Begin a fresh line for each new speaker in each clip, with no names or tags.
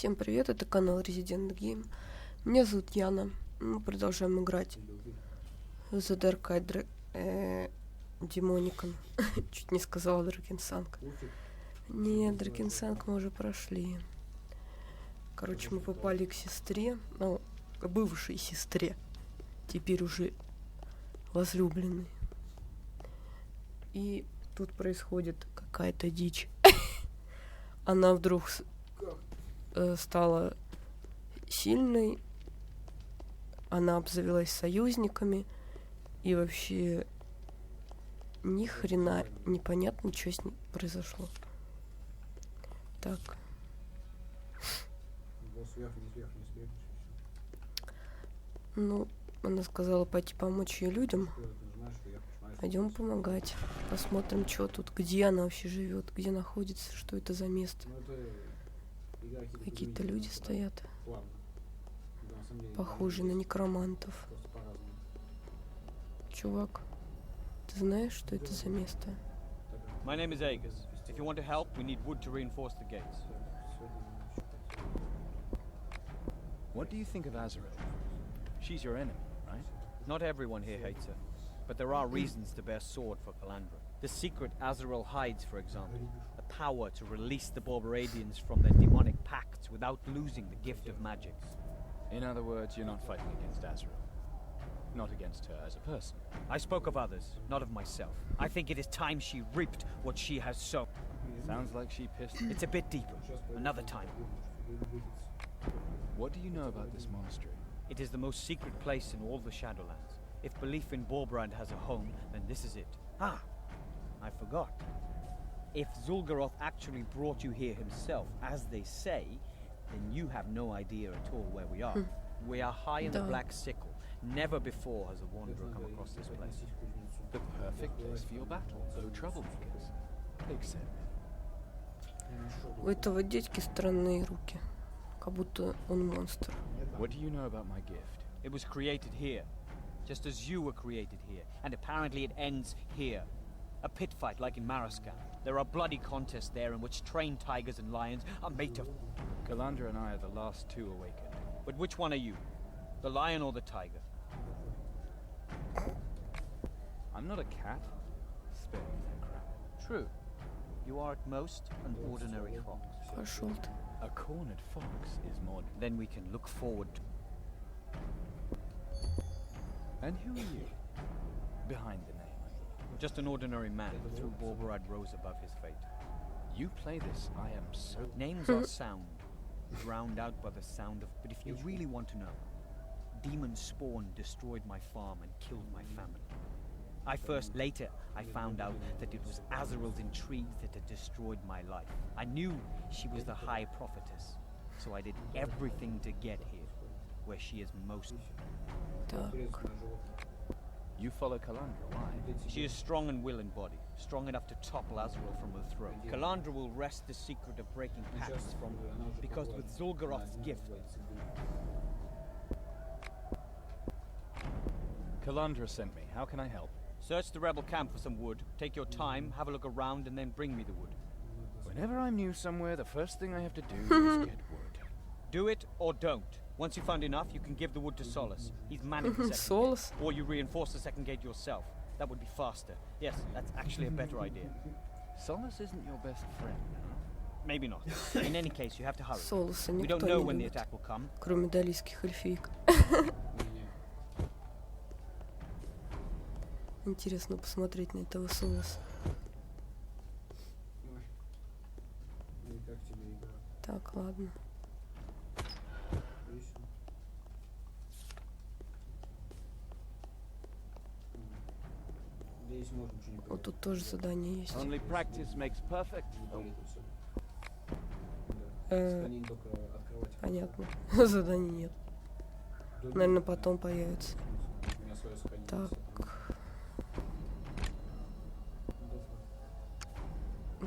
Всем привет, это канал Resident Game. Меня зовут Яна. Мы продолжаем играть за Demonicon. Чуть не сказала Drakensang. Нет, Drakensang мы уже прошли. Короче, мы попали к сестре, ну, к бывшей сестре. Теперь уже возлюбленной. И тут происходит какая-то дичь. Она вдруг стала сильной, она обзавелась союзниками, и вообще ни хрена непонятно, что с ней произошло. Так. Ну, она сказала пойти помочь ее людям. Пойдем помогать. Посмотрим, что тут, где она вообще живет, где находится, что это за место. Какие-то люди стоят, похожие на некромантов. Чувак, ты знаешь, что это за место?
My name is Aegis. If you want to help, we need wood to reinforce the gates.
What do you think of Azrael? She's your enemy, right?
Not everyone here hates her, but there are reasons to bear sword for Kаландра. The secret Azrael hides, for example, the power to release the Borberadians from their demonic pacts without losing the gift of magic.
In other words, you're not fighting against Azrael. Not against her as a person.
I spoke of others, not of myself. I think it is time she reaped what she has sown.
Sounds like she pissed.
It's a bit deeper. Another time.
What do you know about this monastery?
It is the most secret place in all the Shadowlands. If belief in Borbrand has a home, then this is it. Ah! I forgot. If Zul'Goroth actually brought you here himself, as they say, then you have no idea at all where we are. We are high in the Black Sickle. Never before has a wanderer come across this place.
The perfect place for your battle. No troublemakers. Except.
У этого дядьки странные руки. Как будто он монстр.
What do you know about my gift?
It was created here, just as you were created here, and apparently it ends here. A pit fight like in Maraskan. There are bloody contests there in which trained tigers and lions are made to...
Kаландra and I are the last two awakened.
But which one are you? The lion or the tiger?
I'm not a cat. Spare me that crap.
True. You are at most an ordinary fox.
Пошел ты.
A cornered fox is more...
Then we can look forward to...
And who are you? Behind the name.
Just an ordinary man who threw Borberad rose above his fate.
You play this, I am so...
Names are sound, drowned out by the sound of... But if you really want to know, demon spawn destroyed my farm and killed my family. Later, I found out that it was Azrael's intrigues that had destroyed my life. I knew she was the High Prophetess, so I did everything to get here, where she is most...
Так.
You follow Kаландra, why?
She is strong in will and body, strong enough to topple Azrael from her throne. Kаландra will wrest the secret of breaking pacts from her, because with Zul'Goroth's gift...
Kаландra sent me. How can I help?
Search the rebel camp for some wood, take your time, have a look around, and then bring me the wood.
Whenever I'm new somewhere, the first thing I have to do is get wood.
Do it or don't. Once you find enough, you can give the wood to Solus. He's manning the second
Solus?
gate. Or you reinforce the second gate yourself. That would be faster. Yes, that's actually a better idea.
Solus isn't your best friend, huh?
Maybe not. In any case, you have to hurry.
Солоса
We
никто
don't know
не
when the
любит,
attack will come.
кроме далийских эльфиек. Интересно посмотреть на этого Солоса. Так, ладно. Вот тут тоже задание есть.
Only practice makes perfect.
Понятно. Заданий нет. Наверное, потом появится. Так.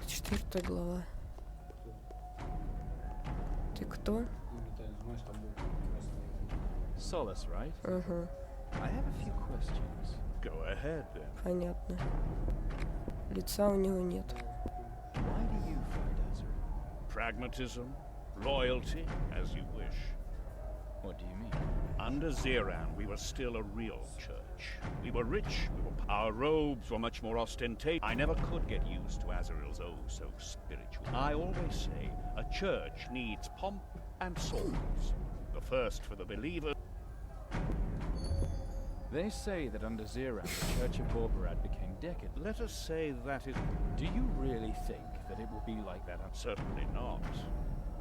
4 глава. Ты кто?
Solus, right?
Ага.
I have a few questions.
Go ahead, then.
Понятно. Лица у него нет.
Why do you fight Azrael?
Pragmatism, Loyalty, as you wish.
What do you mean?
Under Zeran, we were still a real church. We were rich, our robes were much more ostentatious. I never could get used to Azrael's oh so spiritual. I always say, a church needs pomp and swords. The first for the believer.
They say that under Zeran, the Church of Borberad became decadent.
Let us say that is...
Do you really think that it will be like that?
Certainly not.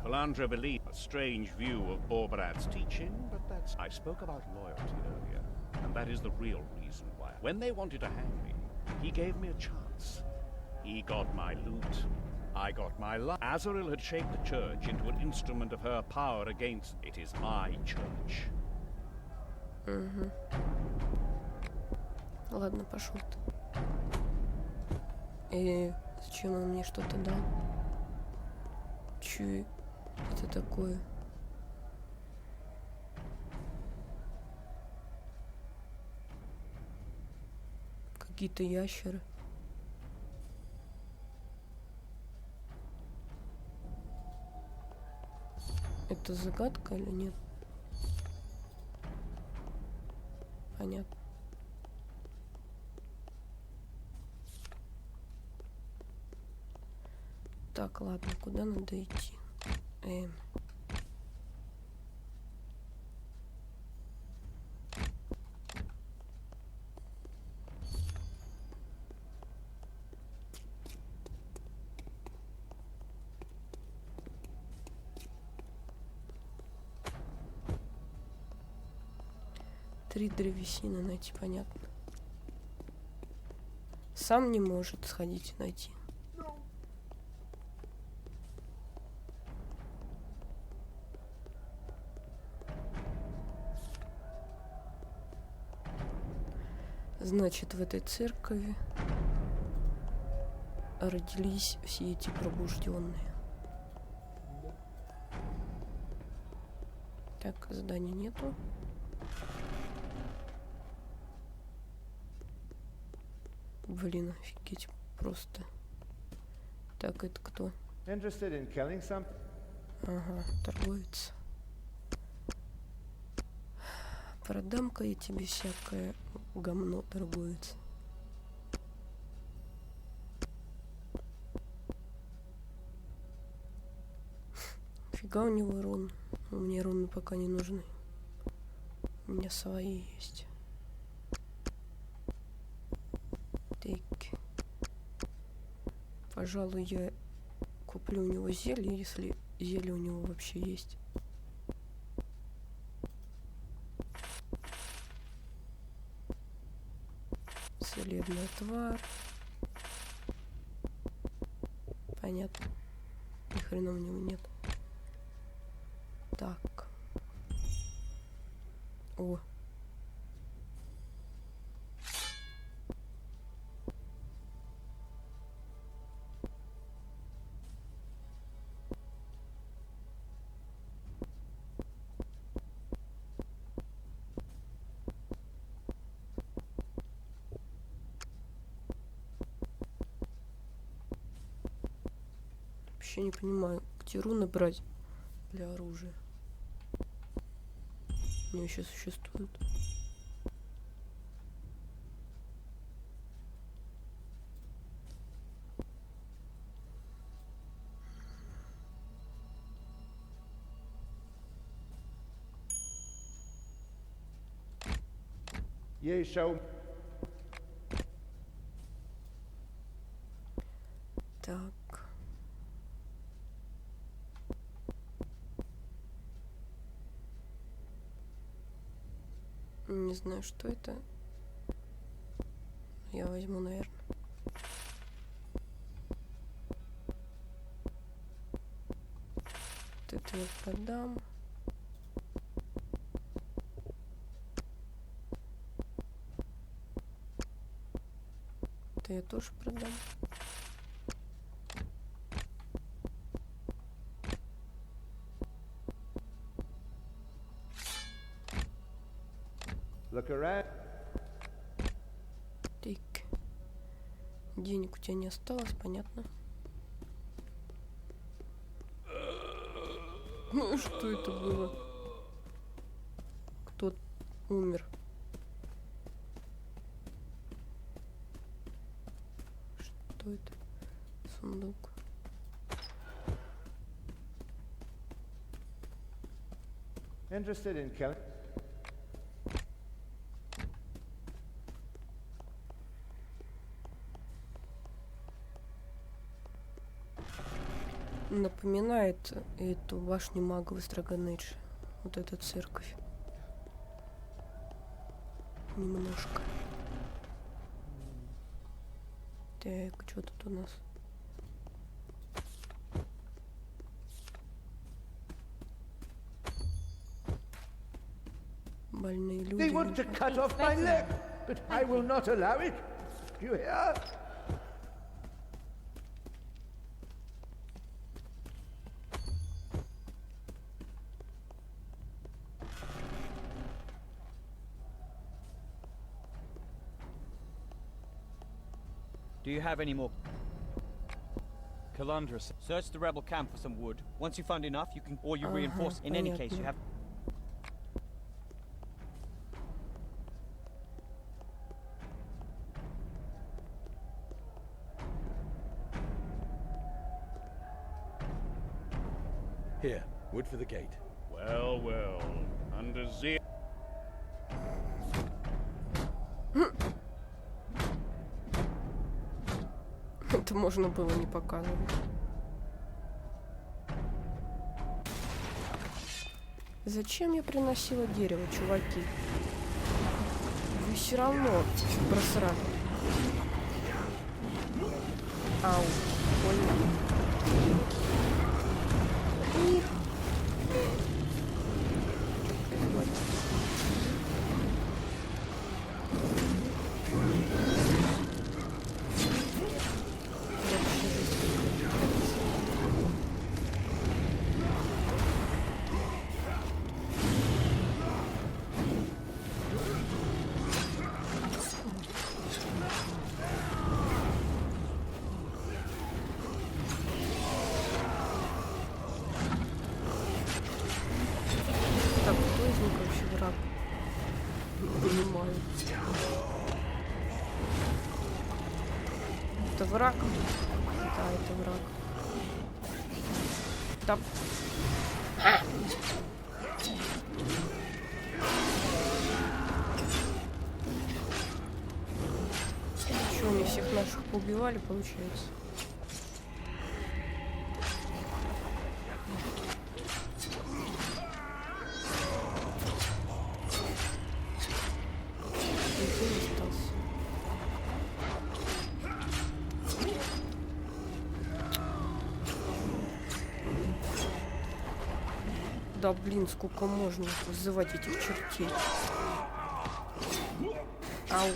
Kаландра believes a strange view of Borberad's teaching, but that's... I spoke about loyalty earlier, and that is the real reason why. When they wanted to hang me, he gave me a chance. He got my loot, I got my life. Azrael had shaped the church into an instrument of her power against... It is my church.
Угу. Ладно, пошел ты. Зачем он мне что-то дал? Чё это такое? Какие-то ящеры. Это загадка или нет? Понятно. Так, ладно, куда надо идти? Три древесины найти, понятно. Сам не может сходить и найти. Значит, в этой церкви родились все эти пробужденные. Так, зданий нету. Блин, офигеть, просто. Так, это кто? Ага, торговец. Продам-ка я тебе всякое говно, торговец. Фига у него рун. Мне руны пока не нужны. У меня свои есть. Так. Пожалуй, я куплю у него зелье, если зелье у него вообще есть. Целебный отвар. Понятно. Ни хрена у него нет. Так. О. Вообще не понимаю, где руны брать для оружия. Они вообще существуют. Так. Не знаю, что это. Я возьму, наверное. Вот это я продам. Это я тоже продам. Так. Денег у тебя не осталось, понятно. Ну и что это было? Кто умер? Что это? Сундук.
Interested in killing?
Напоминает эту башню магов из Dragon Age. Вот эта церковь. Немножко. Так, что тут у нас? Больные люди.
They want to cut off my leg, but I will not allow it. Do you hear?
Do you have any more?
Kаландра.
Search the rebel camp for some wood. Once you find enough, you can, or you reinforce. In any case, you have.
Here, wood for the gate.
Well, well, under zeal.
Это можно было не показывать. Зачем я приносила дерево, чуваки? Вы все равно просрали. Ау, больно. Это враг? Да, это враг. Да. Что, они всех наших поубивали, получается? Да блин, сколько можно вызывать этих чертей. Ау.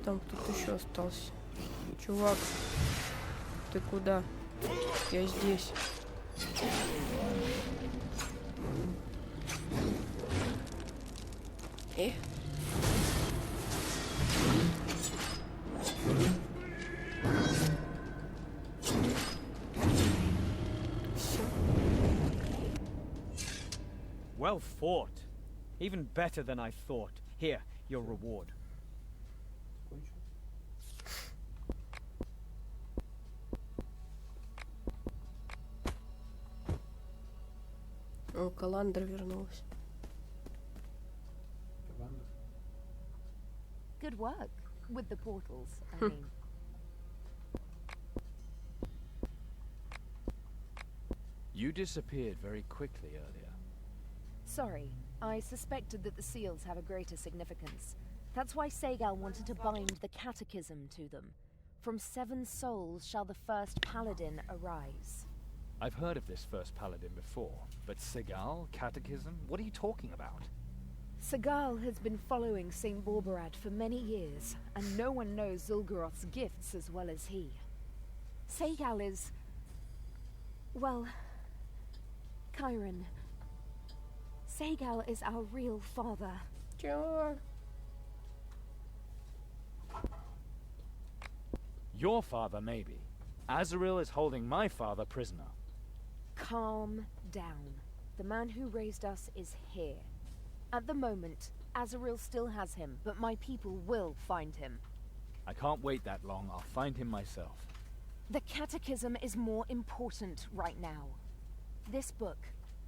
Там кто-то еще остался. Чувак, ты куда? Я здесь.
Well fought. Even better than I thought. Here, your reward.
О, Каландра вернулась.
Good work with the portals, I mean.
You disappeared very quickly earlier.
Sorry, I suspected that the seals have a greater significance. That's why Segal wanted to bind the catechism to them. From 7 souls shall the first paladin arise.
I've heard of this first paladin before, but Segal, catechism, what are you talking about?
Segal has been following Saint Borberad for many years, and no one knows Zul'Goroth's gifts as well as he. Segal is... well... Kairon. Segal is our real father.
Чё?
Your father, maybe. Azrael is holding my father prisoner.
Calm down. The man who raised us is here. At the moment, Azrael still has him, but my people will find him.
I can't wait that long. I'll find him myself.
The catechism is more important right now. This book,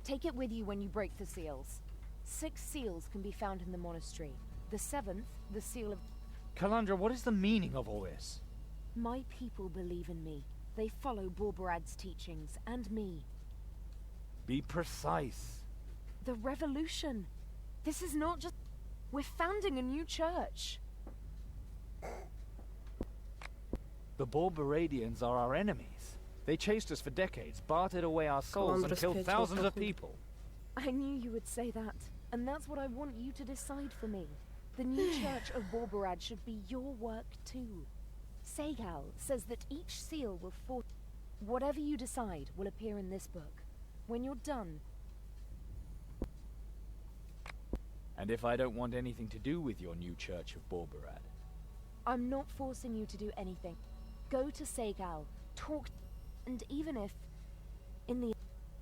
take it with you when you break the seals. 6 seals can be found in the monastery. The 7th, the seal of...
Kaliandra, what is the meaning of all this?
My people believe in me. They follow Borberad's teachings, and me.
Be precise.
The revolution. This is not just... We're founding a new church.
The Borberadians are our enemies. They chased us for decades, bartered away our souls, and killed thousands of people.
I knew you would say that, and that's what I want you to decide for me. The new church of Borberad should be your work too. Segal says that each seal will forge... Whatever you decide will appear in this book. When you're done...
And if I don't want anything to do with your new church of Borberad?
I'm not forcing you to do anything. Go to Segal, talk, and even if... In the...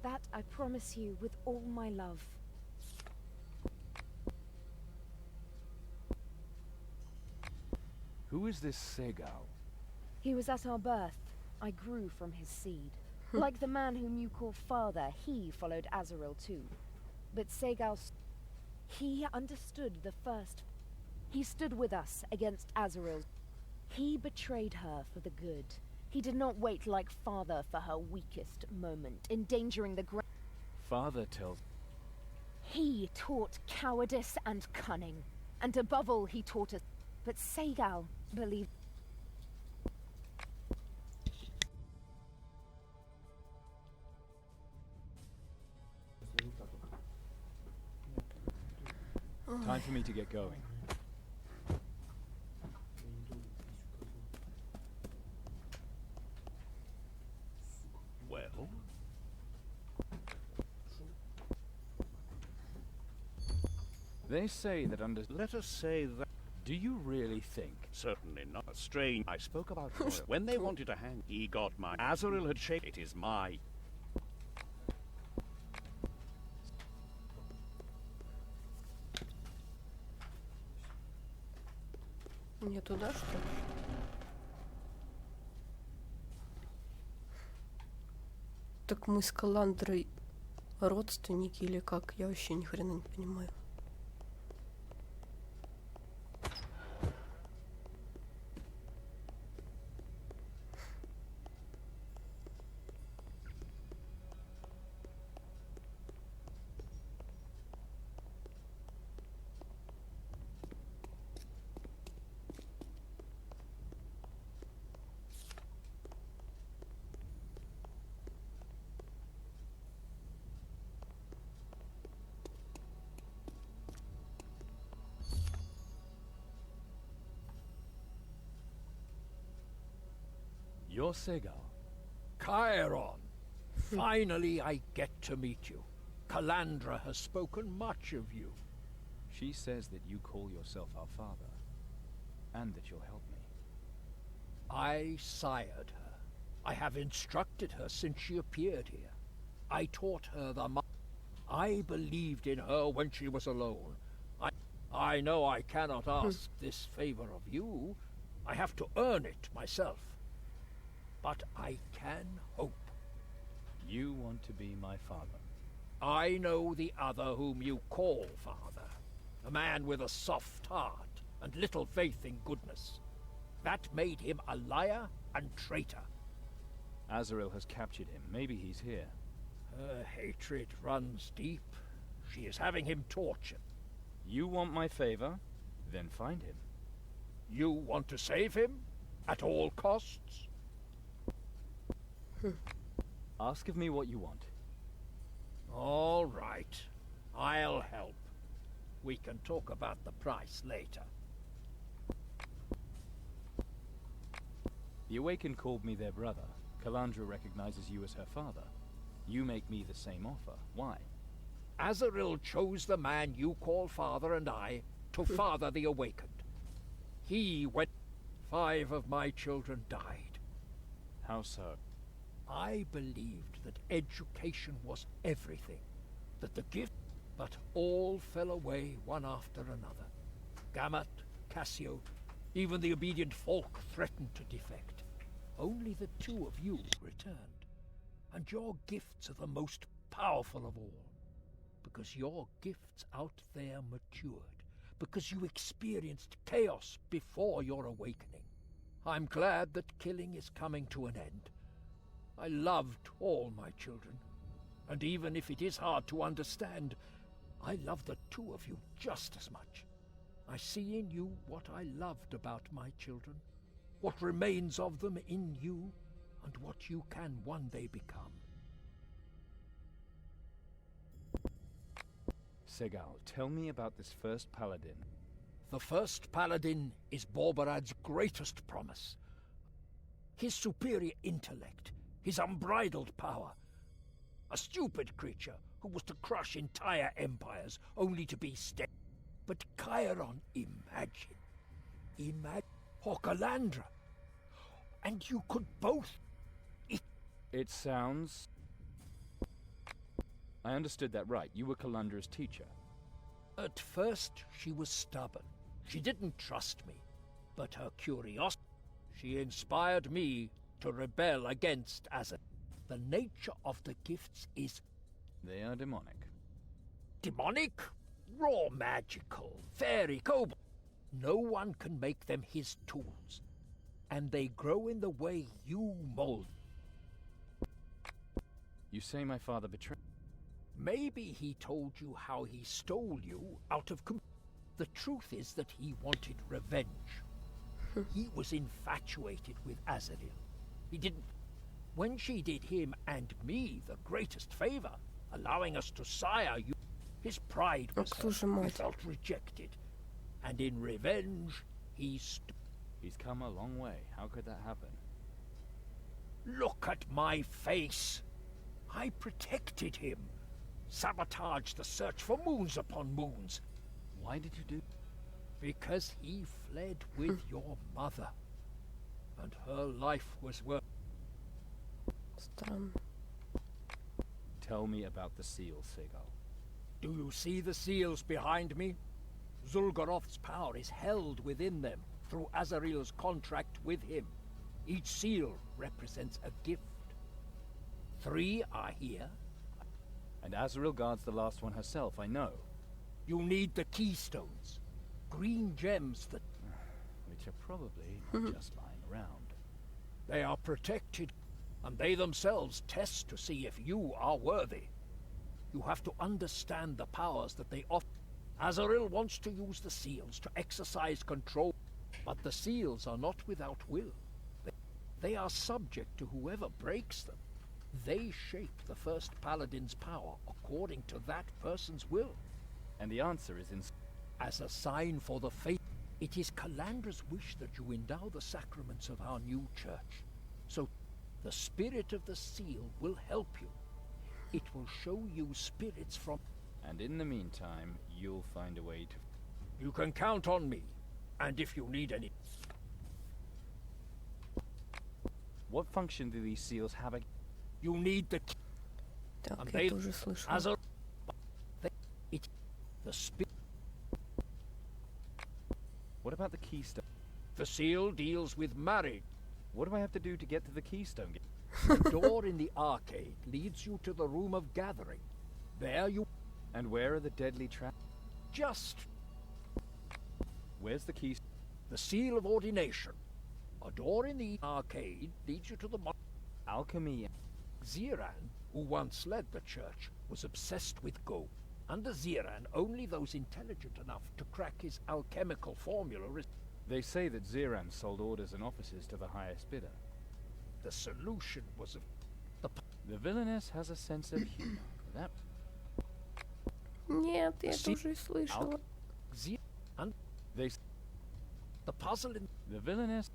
That I promise you with all my love.
Who is this Segal?
He was at our birth. I grew from his seed. Like the man whom you call father, he followed Azrael too. But Segal... He understood the first... He stood with us against Azrael. He betrayed her for the good. He did not wait like father for her weakest moment, endangering the
Father tells...
He taught cowardice and cunning. And above all, he taught us... But Segal believed...
Time for me to get going.
Well?
They say that under...
Let us say that...
Do you really think?
Certainly not. Strange. I spoke about when they wanted to hang, he got my... Azrael had shaken. It is my...
Не туда, что ли? Так мы с Каландрой родственники или как? Я вообще ни хрена не понимаю.
You're Segal.
Kairon! Finally I get to meet you. Kаландра has spoken much of you.
She says that you call yourself our father, and that you'll help me.
I sired her. I have instructed her since she appeared here. I taught her I believed in her when she was alone. I know I cannot ask this favor of you. I have to earn it myself. But I can hope.
You want to be my father.
I know the other whom you call father. A man with a soft heart and little faith in goodness. That made him a liar and traitor.
Azrael has captured him. Maybe he's here.
Her hatred runs deep. She is having him tortured.
You want my favor? Then find him.
You want to save him? At all costs?
Ask of me what you want.
All right. I'll help. We can talk about the price later.
The Awakened called me their brother. Kaliandra recognizes you as her father. You make me the same offer. Why?
Azrael chose the man you call father and I to father the Awakened. He went... 5 of my children died.
How so?
I believed that education was everything, that the gift, but all fell away one after another. Gamut, Cassio, even the obedient folk threatened to defect. Only the 2 of you returned, and your gifts are the most powerful of all, because your gifts out there matured, because you experienced chaos before your awakening. I'm glad that killing is coming to an end. I loved all my children, and even if it is hard to understand, I love the 2 of you just as much. I see in you what I loved about my children, what remains of them in you, and what you can one day become.
Segal, tell me about this first paladin.
The first paladin is Borberad's greatest promise. His superior intellect, his unbridled power. A stupid creature who was to crush entire empires only to be stepped. But Kairon, imagine, or Kalandra, and you could both.
It sounds... I understood that right. You were Kalandra's teacher.
At first, she was stubborn. She didn't trust me. But her curiosity, she inspired me to rebel against Azar. The nature of the gifts is...
They are demonic.
Demonic? Raw magical, fairy, kobold. No one can make them his tools. And they grow in the way you mold.
You say my father betrayed...
Maybe he told you how he stole you out of... The truth is that he wanted revenge. He was infatuated with Azaril. He didn't... When she did him and me the greatest favor, allowing us to sire you, his pride was hurt. He felt rejected. And in revenge, He's
come a long way. How could that happen?
Look at my face. I protected him. Sabotaged the search for moons upon moons.
Why did you do...
Because he fled with your mother. And her life was worth...
Tell me about the seals, Segal.
Do you see the seals behind me? Zul'Goroth's power is held within them through Azaril's contract with him. Each seal represents a gift. 3 are here.
And Azaril guards the last one herself, I know.
You need the keystones. Green gems that...
Which are probably not just lying around.
They are protected, and they themselves test to see if you are worthy. You have to understand the powers that they offer. Azaril wants to use the seals to exercise control, but the seals are not without will. They are subject to whoever breaks them. They shape the first paladin's power according to that person's will.
And the answer is in...
As a sign for the faith, it is Kalandra's wish that you endow the sacraments of our new church. So the spirit of the seal will help you. It will show you spirits from...
And in the meantime, you'll find a way to...
You can count on me. And if you need any...
What function do these seals have?
You need the...
Так, я тоже слышала.
The spirit...
What about the keystone?
The seal deals with marriage.
What do I have to do to get to the keystone?
The door in the arcade leads you to the room of gathering. There you...
And where are the deadly traps?
Just...
Where's the keys?
The seal of ordination. A door in the arcade leads you to the...
Alchemy.
Ziran, who once led the church, was obsessed with gold. Under Ziran, only those intelligent enough to crack his alchemical formula...
They say that Ziran sold orders and offices to the highest bidder.
The solution was...
The villainess has a sense of humor. That...
Нет, я тоже и слышала.
They...
The puzzle in...
The villainess...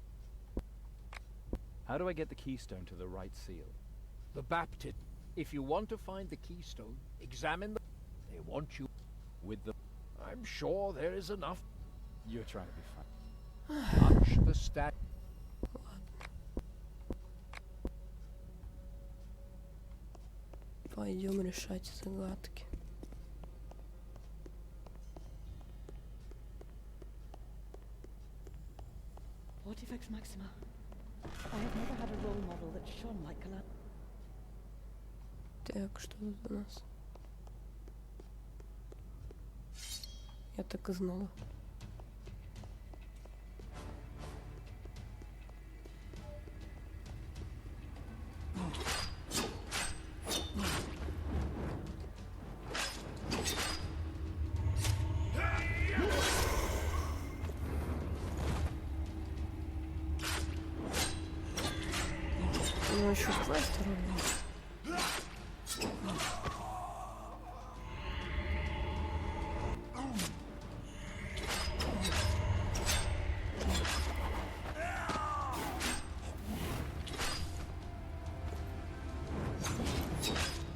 How do I get the keystone to the right seal?
The baptism. If you want to find the keystone, examine the... They want you...
With the...
I'm sure there is enough...
You're trying to be funny.
Touch the... understand.
Пойдем решать загадки.
Artifacts Maxima. I have never had a role model that shone like Kalandra.
Так, что тут у нас? Я так и знала. Ну, еще кластер у меня.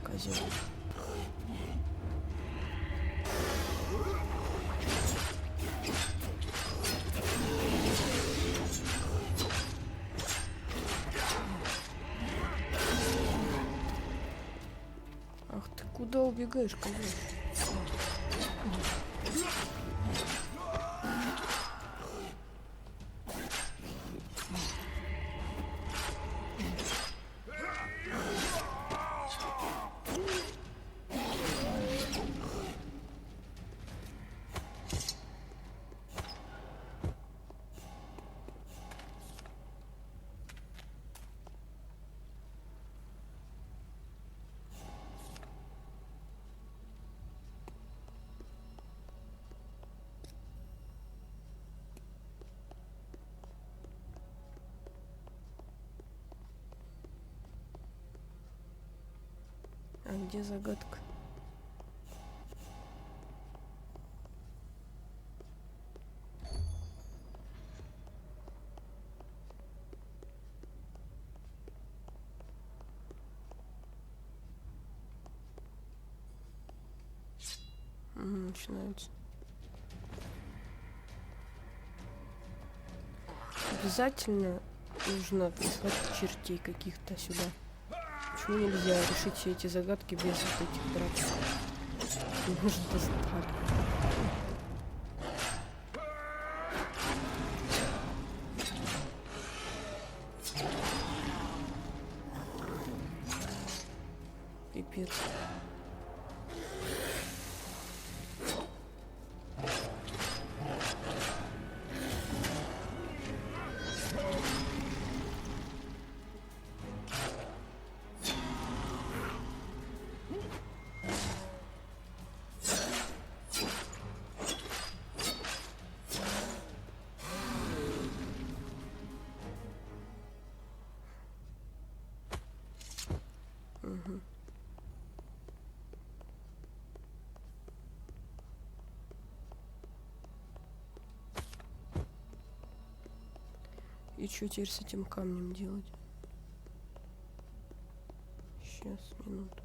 Козел. Ах ты куда убегаешь, козел? А где загадка? Начинается. Обязательно нужно прислать чертей каких-то сюда. Почему нельзя решить все эти загадки без вот этих драк? Может, достали. Пипец. И что теперь с этим камнем делать? Сейчас, минуточку.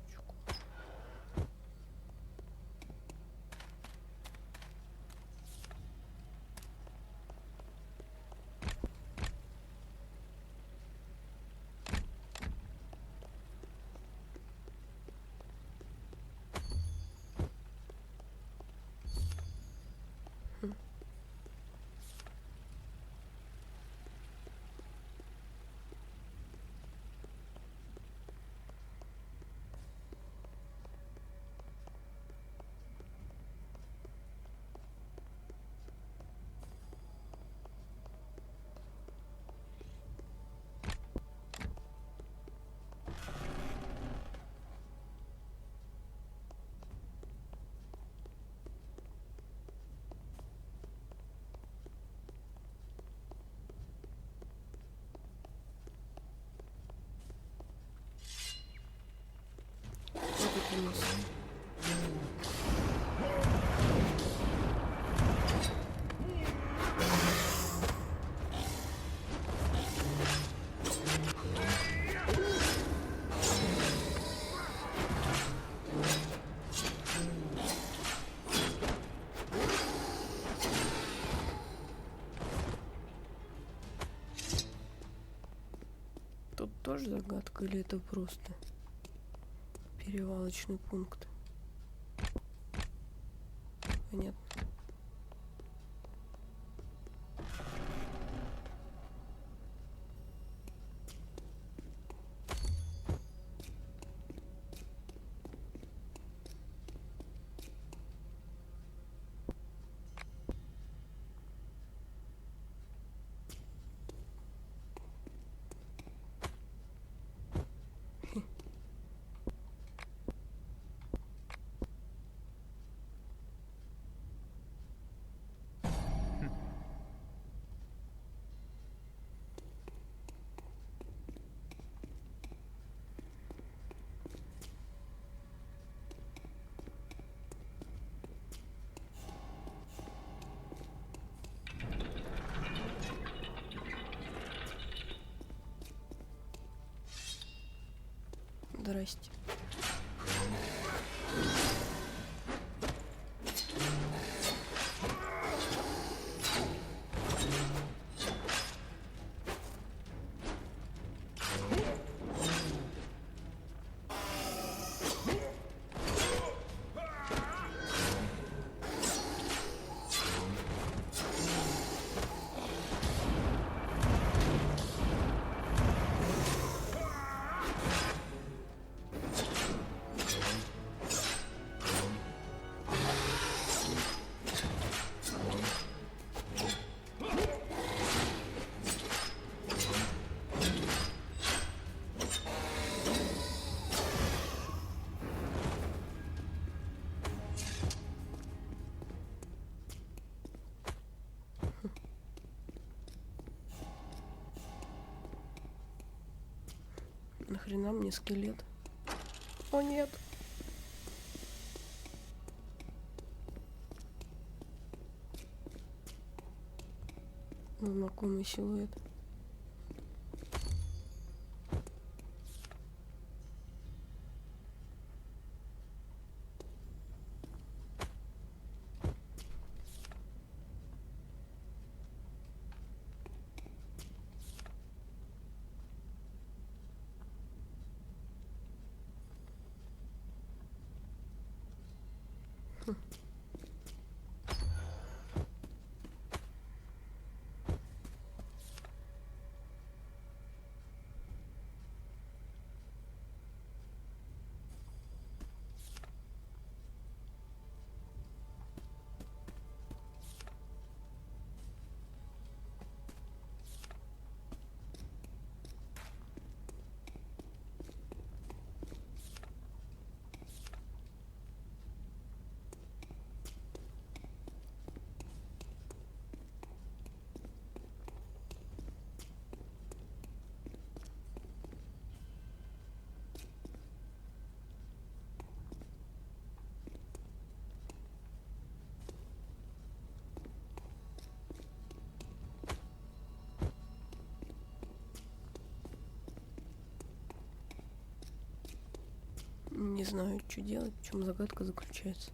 тоже загадка или это просто перевалочный пункт? Понятно. Здрасте. Нахрена мне скелет? О нет! Знакомый силуэт. Не знаю, что делать, в чем загадка заключается.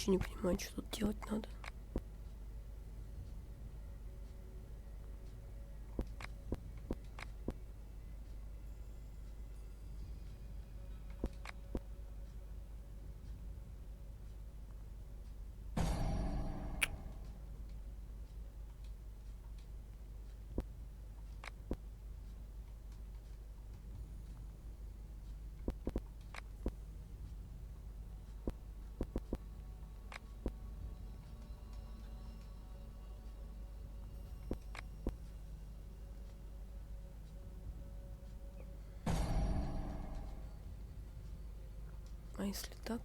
вообще не понимаю, что тут делать надо. А если так?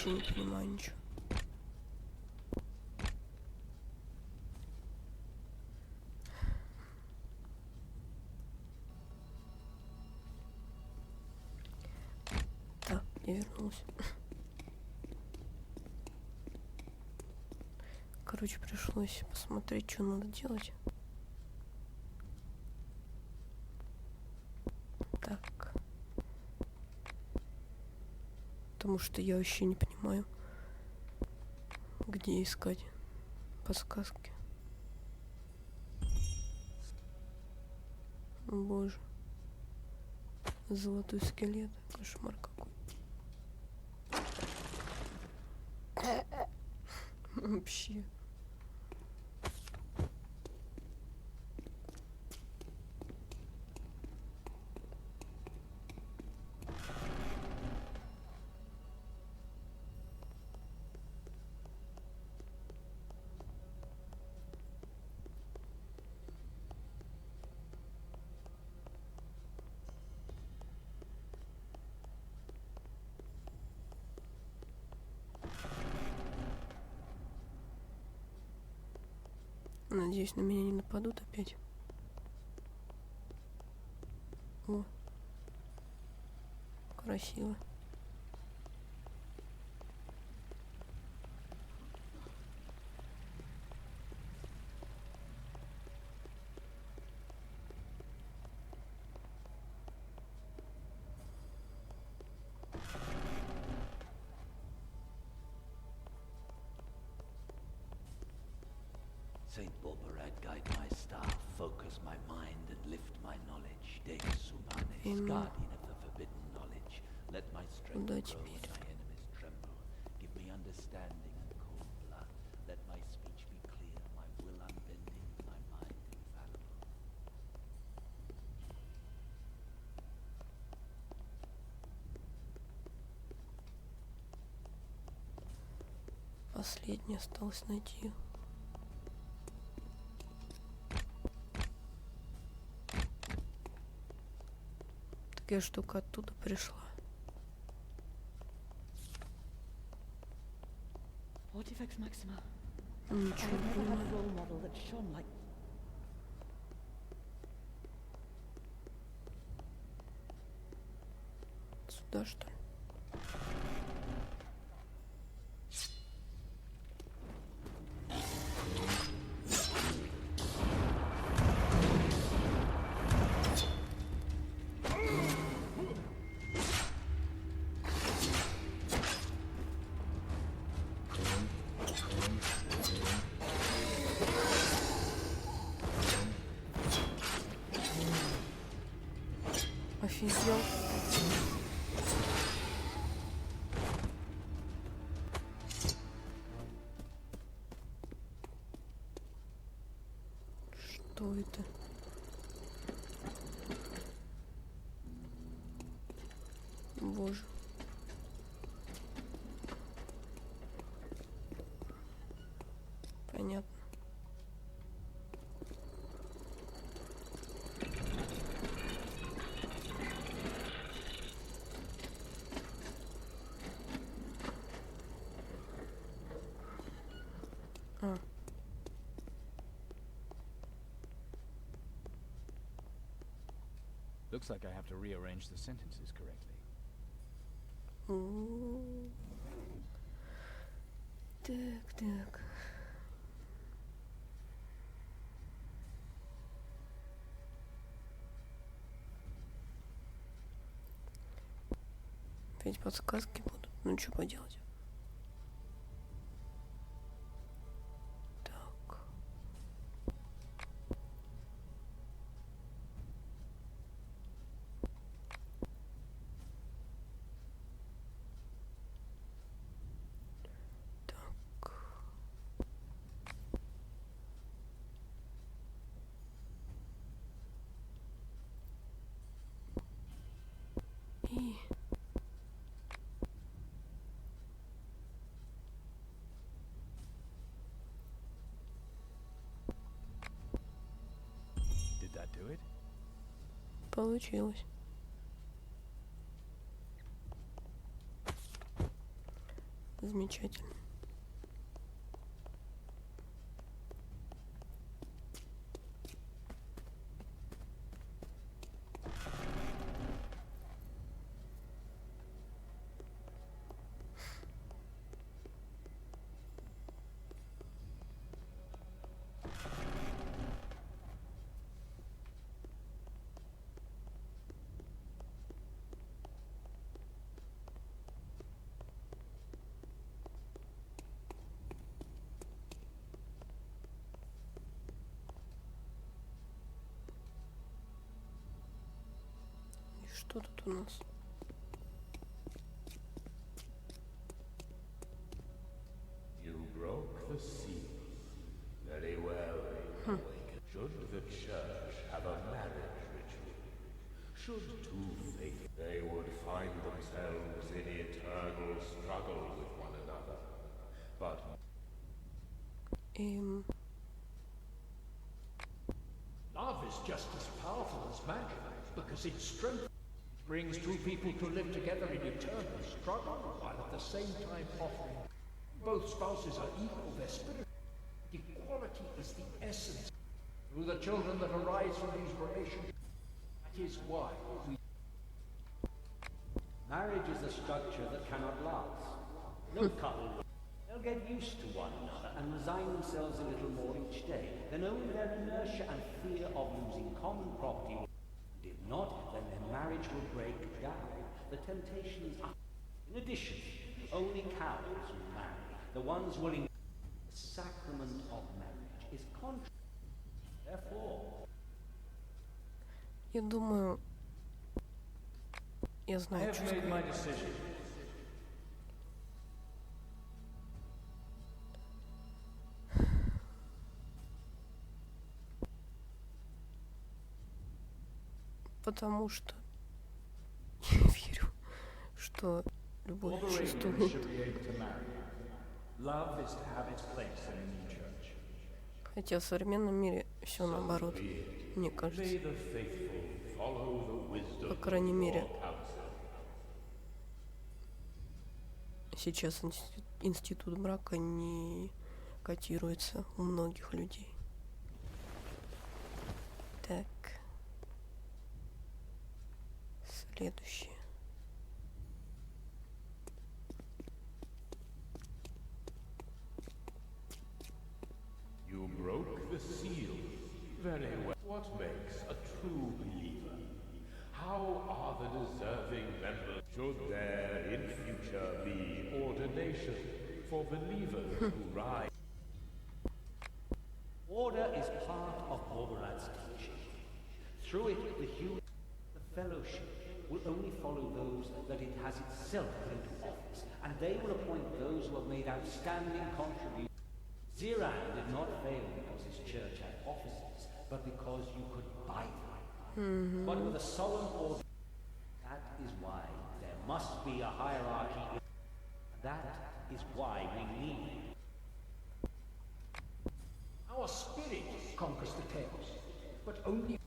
Вообще не понимаю ничего. Так, я вернулась. Короче, пришлось посмотреть, что надо делать. Так. Потому что я вообще не понимаю, где искать подсказки. О, боже. Золотой скелет. Кошмар какой. Вообще. Надеюсь, на меня не нападут опять. О, красиво.
Saint Borberad, guide my staff, focus my mind and lift my knowledge. Deus humanis, guardian of the forbidden knowledge, let my strength grow and my enemies tremble. Give me understanding and cold blood. Let my speech be clear, my will unbending, my mind infallible.
Последнее осталось найти. Такая штука оттуда пришла.
Artifacts Maxima.
Ничего не понимаю.
Role model that shone like
Сюда, что ли? Офигел. Что это? Боже. Понятно.
Looks like I have to rearrange the sentences correctly.
Так. Опять подсказки будут. Ну, что поделать? Так. Так. И... Получилось. Замечательно. Что тут у нас?
You broke the seal. Very well. Should the church have a marriage ritual? Should two faithful, they would find themselves in eternal struggle with one another. But
love is just as powerful as magic, because its strength brings two people to live together in eternal struggle, while at the same time offering both spouses are equal, their spirit. Equality is the essence. Through the children that arise from these relationships, that is why we...
Marriage is a structure that cannot last. No couple will. They'll get used to one another and resign themselves a little more each day. Then only their inertia and fear of losing common property will... If not, then their marriage will break down. The temptation is up. In addition, only cowards will marry. The ones willing... The sacrament of marriage is contrary. Therefore...
Я думаю... Я знаю, что сказать. Потому что я верю, что любовь существует. Хотя в современном мире все наоборот, мне кажется. По крайней мере, сейчас институт брака не котируется у многих людей. Так. Следующее.
You broke the seal. Very well. What makes a true believer? How are the deserving members? Should there in future be ordination for believers who rise?
Order is part of Borberad's teaching. Through it, the fellowship will only follow those that it has itself put into office, and they will appoint those who have made outstanding contributions. Ziran did not fail because his church had offices, but because you could buy them. But with a solemn order, that is why there must be a hierarchy. That is why we need.
Our spirit conquers the chaos, but only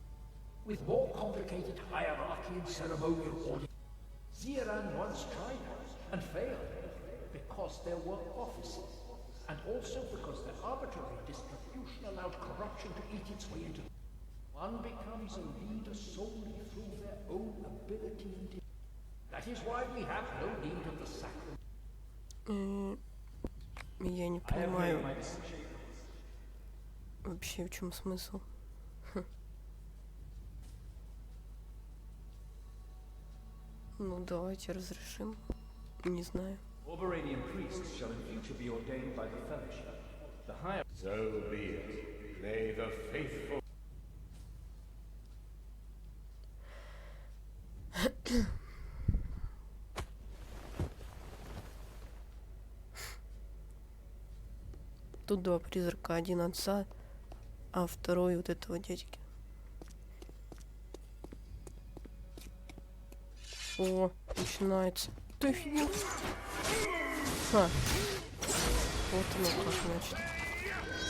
with more complicated hierarchy and ceremonial order. Ziran once tried and failed because there were offices, and also because the arbitrary distribution allowed corruption to eat its way into. One becomes a leader solely through their own ability and that is why we have no need of the sacrament.
Я не понимаю вообще, в чем смысл. Ну, давайте разрешим. Не знаю.
Borberadian priests shall in future be ordained by the fellowship. The higher...
So be it. May the faithful...
Тут два призрака. Один отца, а второй вот этого дядьки. О, начинается. Ты офигел? А, вот оно как, значит.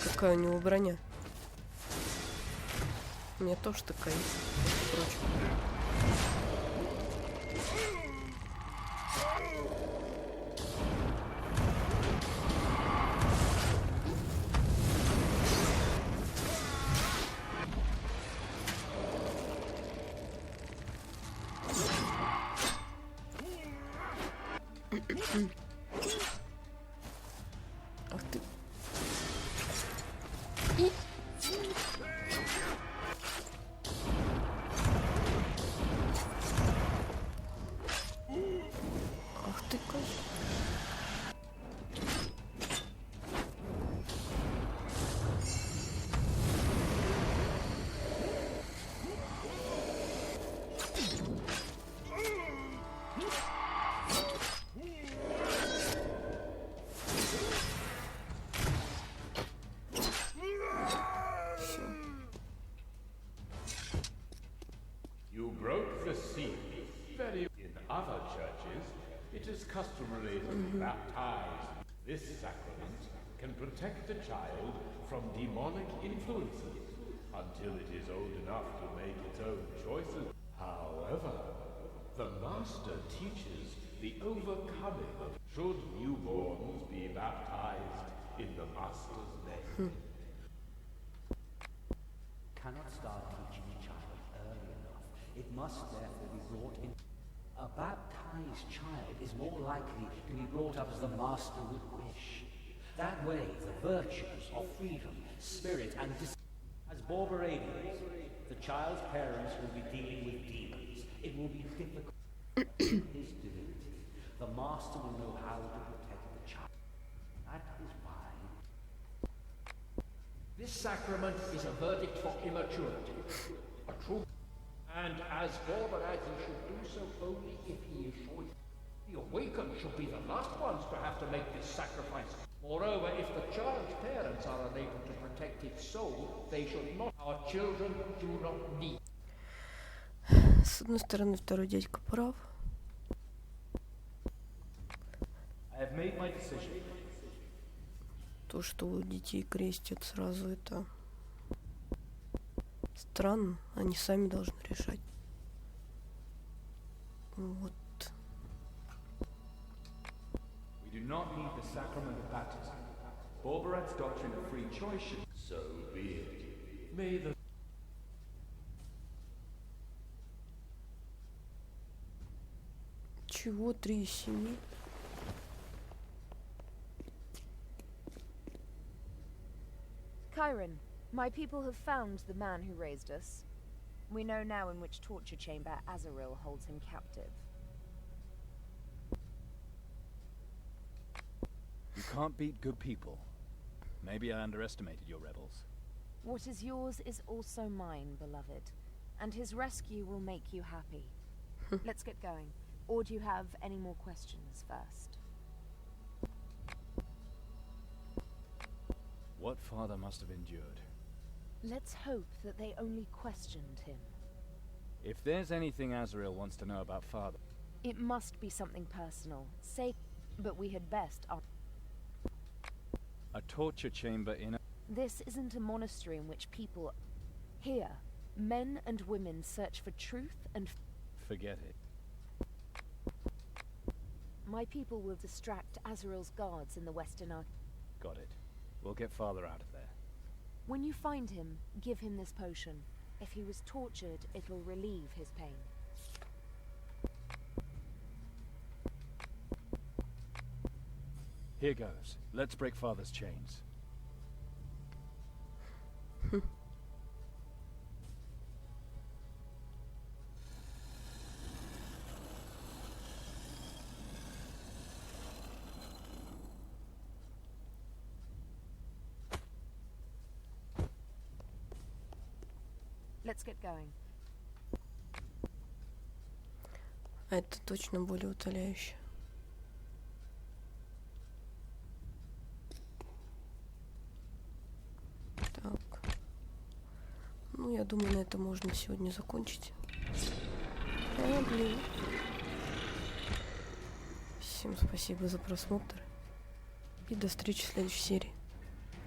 Какая у него броня. У меня тоже такая есть, впрочем. Ах ты. И... Ах ты, козел.
You broke the seal. Very in other churches, it is customary to baptize. This sacrament can protect a child from demonic influences until it is old enough to make its own choices. However, the Master teaches the overcoming of should newborns be baptized in the Master's name.
Cannot start teaching a child early enough. It must therefore be brought in. A baptized child is more likely to be brought up as the Master would wish. That way, the virtues of freedom, spirit, and as Borberadians, the child's parents will be dealing with demons. It will be difficult. His divinity. The Master will know how to protect the child. That is why.
This sacrament is a verdict for immaturity. A true. And as Borberad, he should do so only if he is sure. The awakened should be the last ones to have to make this sacrifice. Moreover, if the child's parents are unable to protect its soul, they should not. Our children do not need.
С одной стороны, второй дядька прав.
I have made my decision.
То, что у детей крестят сразу, это странно. Они сами должны решать. Вот.
We do not need the sacrament of baptism. Borberad's doctrine of free choice should...
So be it. May the
Чего 3 из 7?
Kairon, my people have found the man who raised us. We know now in which torture chamber Azaril holds him captive.
You can't beat good people. Maybe I underestimated your rebels.
What is yours is also mine, beloved, and his rescue will make you happy. Let's get going. Or do you have any more questions first?
What father must have endured?
Let's hope that they only questioned him.
If there's anything Azrael wants to know about father...
It must be something personal. Say, but we had best...
A torture chamber in a...
This isn't a monastery in which people... Here, men and women search for truth and...
Forget it.
My people will distract Azrael's guards in the Western Arc.
Got it. We'll get father out of there.
When you find him, give him this potion. If he was tortured, it'll relieve his pain.
Here goes. Let's break Father's chains.
Let's get going.
А это точно более утоляюще. Так. Ну, я думаю, на этом можно сегодня закончить. Блин. Всем спасибо за просмотр. И до встречи в следующей серии.